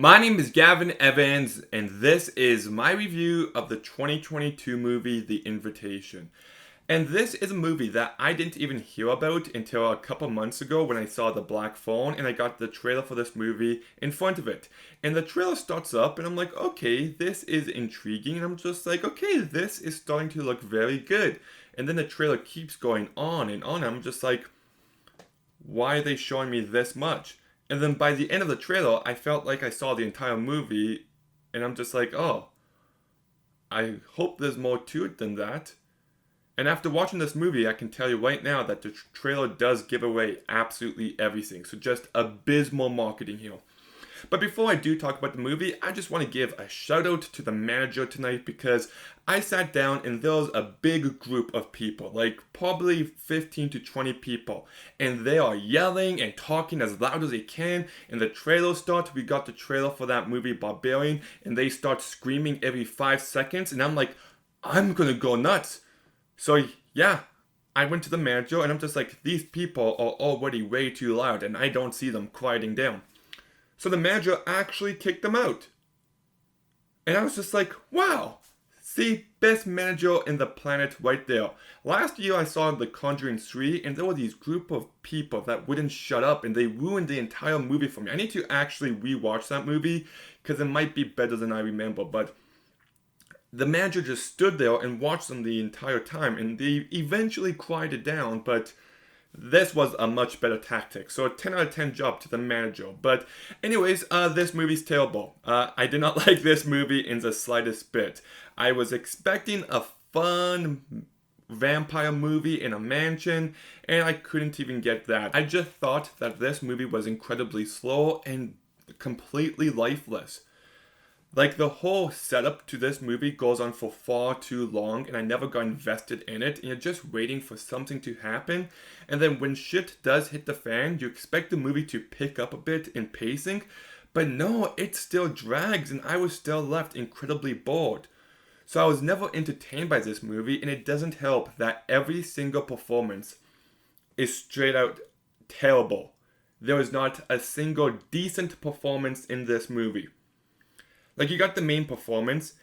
My name is Gavin Evans, and this is my review of the 2022 movie The Invitation. And this is a movie that I didn't even hear about until a couple months ago when I saw The Black Phone and I got the trailer for this movie in front of it. And the trailer starts up, and I'm like, okay, this is intriguing. And I'm just like, okay, this is starting to look very good. And then the trailer keeps going on and on. I'm just like, why are they showing me this much? And then by the end of the trailer, I felt like I saw the entire movie, and I'm just like, oh, I hope there's more to it than that. And after watching this movie, I can tell you right now that the trailer does give away absolutely everything. So just abysmal marketing here. But before I do talk about the movie, I just want to give a shout out to the manager tonight because I sat down and there was a big group of people, like probably 15 to 20 people, and they are yelling and talking as loud as they can. And the trailer starts, we got the trailer for that movie Barbarian, and they start screaming every 5 seconds, and I'm like, I'm gonna go nuts. So yeah, I went to the manager and I'm just like, these people are already way too loud and I don't see them quieting down. So the manager actually kicked them out. And I was just like, wow. See, best manager in the planet right there. Last year I saw The Conjuring 3 and there were these group of people that wouldn't shut up and they ruined the entire movie for me. I need to actually rewatch that movie because it might be better than I remember. But the manager just stood there and watched them the entire time and they eventually quieted down, but this was a much better tactic. So a 10 out of 10 job to the manager. But anyways, this movie's terrible. I did not like this movie in the slightest bit. I was expecting a fun vampire movie in a mansion, and I couldn't even get that. I just thought that this movie was incredibly slow and completely lifeless. Like the whole setup to this movie goes on for far too long and I never got invested in it and you're just waiting for something to happen. And then when shit does hit the fan, you expect the movie to pick up a bit in pacing, but no, it still drags and I was still left incredibly bored. So I was never entertained by this movie and it doesn't help that every single performance is straight out terrible. There is not a single decent performance in this movie. Like, you got the main performance.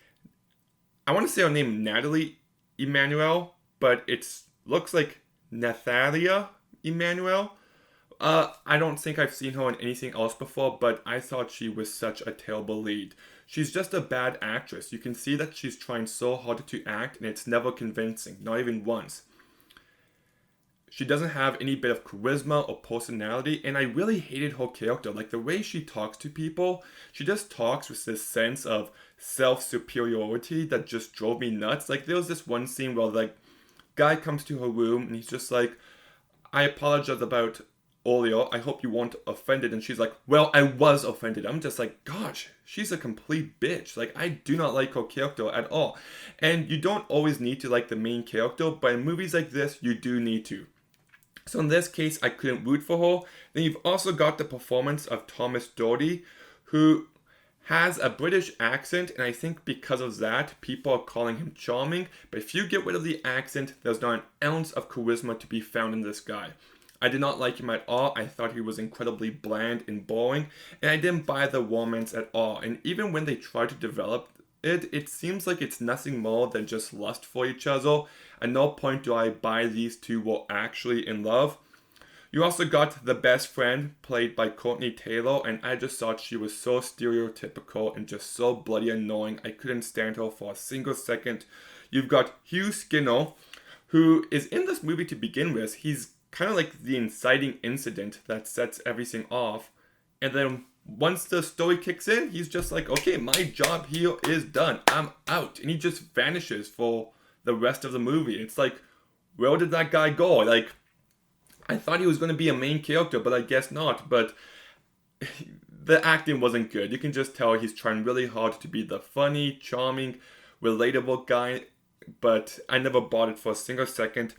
I want to say her name Natalie Emmanuel, but it looks like Nathalia Emmanuel. I don't think I've seen her in anything else before, but I thought she was such a terrible lead. She's just a bad actress. You can see that she's trying so hard to act, and it's never convincing, not even once. She doesn't have any bit of charisma or personality, and I really hated her character. Like the way she talks to people, she just talks with this sense of self-superiority that just drove me nuts. Like there was this one scene where like guy comes to her room and he's just like, I apologize about earlier, I hope you weren't offended. And she's like, well, I was offended. I'm just like, gosh, she's a complete bitch. Like I do not like her character at all. And you don't always need to like the main character, but in movies like this, you do need to. So in this case, I couldn't root for her. Then you've also got the performance of Thomas Doherty, who has a British accent, and I think because of that, people are calling him charming. But if you get rid of the accent, there's not an ounce of charisma to be found in this guy. I did not like him at all. I thought he was incredibly bland and boring, and I didn't buy the romance at all. And even when they try to develop it seems like it's nothing more than just lust for each other. At no point do I buy these two were actually in love. You also got the best friend, played by Courtney Taylor, and I just thought she was so stereotypical and just so bloody annoying. I couldn't stand her for a single second. You've got Hugh Skinner, who is in this movie to begin with. He's kind of like the inciting incident that sets everything off. And then once the story kicks in, he's just like, okay, my job here is done. I'm out. And he just vanishes for the rest of the movie. It's like, where did that guy go? Like, I thought he was going to be a main character, but I guess not. But the acting wasn't good. You can just tell he's trying really hard to be the funny, charming, relatable guy, but I never bought it for a single second.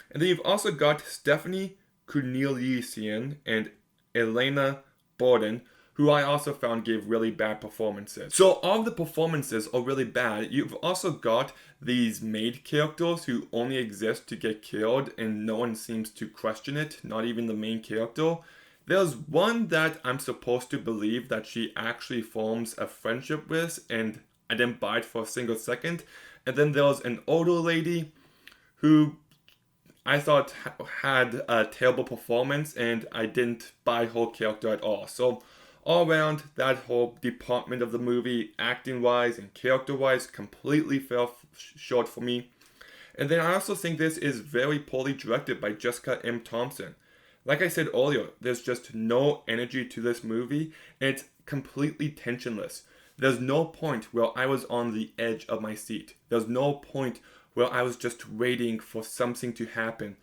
And then you've also got Stephanie Corneliusian and Elena Borden, who I also found gave really bad performances. So all of the performances are really bad. You've also got these maid characters who only exist to get killed and no one seems to question it, not even the main character. There's one that I'm supposed to believe that she actually forms a friendship with, and I didn't buy it for a single second. And then there's an older lady who I thought had a terrible performance, and I didn't buy her character at all. So all around, that whole department of the movie, acting-wise and character-wise, completely fell short for me. And then I also think this is very poorly directed by Jessica M. Thompson. Like I said earlier, there's just no energy to this movie, and it's completely tensionless. There's no point where I was on the edge of my seat. There's no point where I was just waiting for something to happen.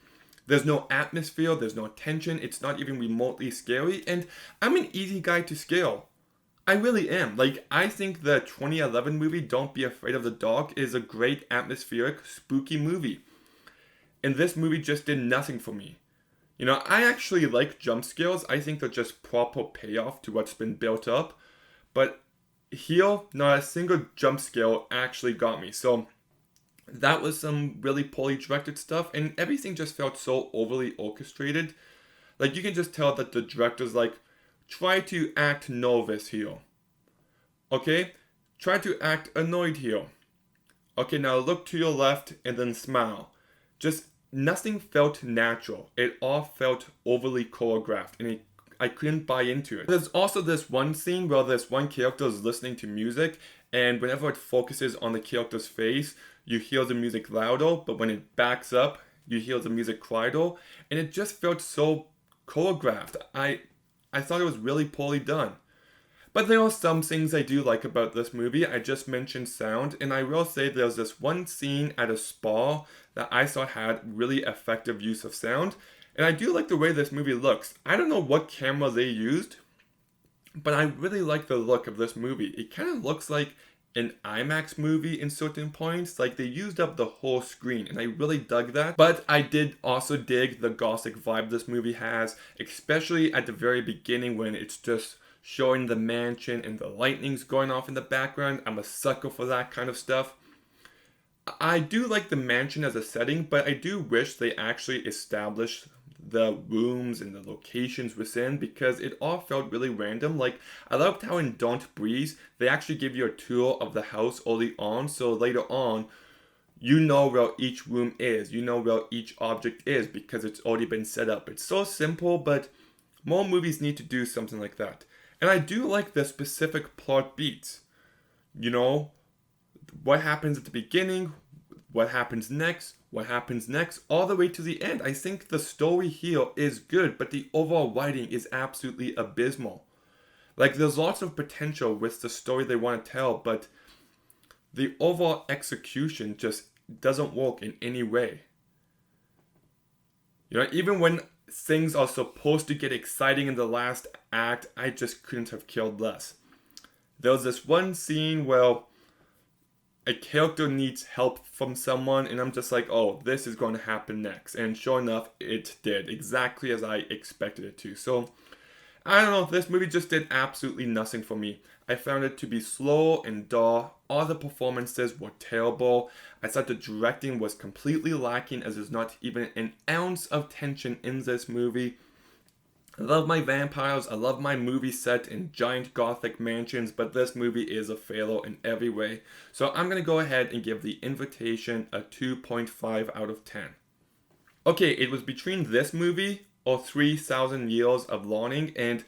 There's no atmosphere, there's no tension, it's not even remotely scary, and I'm an easy guy to scare. I really am. Like, I think the 2011 movie Don't Be Afraid of the Dark is a great atmospheric, spooky movie. And this movie just did nothing for me. You know, I actually like jump scares. I think they're just proper payoff to what's been built up. But here, not a single jump scare actually got me. So that was some really poorly directed stuff, and everything just felt so overly orchestrated. Like, you can just tell that the director's like, try to act nervous here. Okay? Try to act annoyed here. Okay, now look to your left and then smile. Just nothing felt natural. It all felt overly choreographed, and I couldn't buy into it. There's also this one scene where this one character is listening to music, and whenever it focuses on the character's face, you hear the music louder, but when it backs up, you hear the music quieter, and it just felt so choreographed. I thought it was really poorly done. But there are some things I do like about this movie. I just mentioned sound, and I will say there's this one scene at a spa that I thought had really effective use of sound, and I do like the way this movie looks. I don't know what camera they used, but I really like the look of this movie. It kind of looks like an IMAX movie in certain points. Like, they used up the whole screen, and I really dug that. But I did also dig the gothic vibe this movie has, especially at the very beginning when it's just showing the mansion and the lightning's going off in the background. I'm a sucker for that kind of stuff. I do like the mansion as a setting, but I do wish they actually established the rooms and the locations within, because it all felt really random. Like, I loved how in Don't Breathe, they actually give you a tour of the house early on, so later on, you know where each room is, you know where each object is, because it's already been set up. It's so simple, but more movies need to do something like that. And I do like the specific plot beats. You know, what happens at the beginning, what happens next, all the way to the end. I think the story here is good, but the overall writing is absolutely abysmal. Like, there's lots of potential with the story they want to tell, but the overall execution just doesn't work in any way. You know, even when things are supposed to get exciting in the last act, I just couldn't have cared less. There was this one scene where a character needs help from someone, and I'm just like, oh, this is going to happen next. And sure enough, it did, exactly as I expected it to. So, I don't know, this movie just did absolutely nothing for me. I found it to be slow and dull. All the performances were terrible. I thought the directing was completely lacking, as there's not even an ounce of tension in this movie. I love my vampires, I love my movie set in giant gothic mansions, but this movie is a failure in every way. So I'm going to go ahead and give The Invitation a 2.5 out of 10. Okay, it was between this movie or 3,000 Years of Longing, and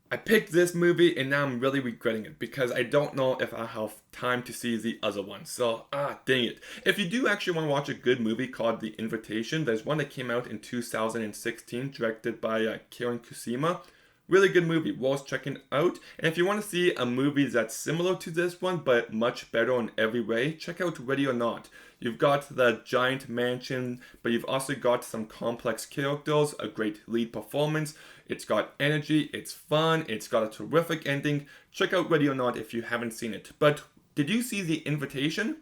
I picked this movie, and now I'm really regretting it because I don't know if I have time to see the other one. So, dang it. If you do actually want to watch a good movie called The Invitation, there's one that came out in 2016, directed by Karen Kusama. Really good movie, worth checking out. And if you want to see a movie that's similar to this one, but much better in every way, check out Ready or Not. You've got the giant mansion, but you've also got some complex characters, a great lead performance. It's got energy, it's fun, it's got a terrific ending. Check out Ready or Not if you haven't seen it. But did you see The Invitation?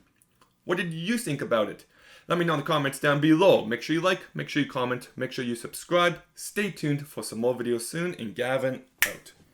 What did you think about it? Let me know in the comments down below. Make sure you like, make sure you comment, make sure you subscribe. Stay tuned for some more videos soon, and Gavin out.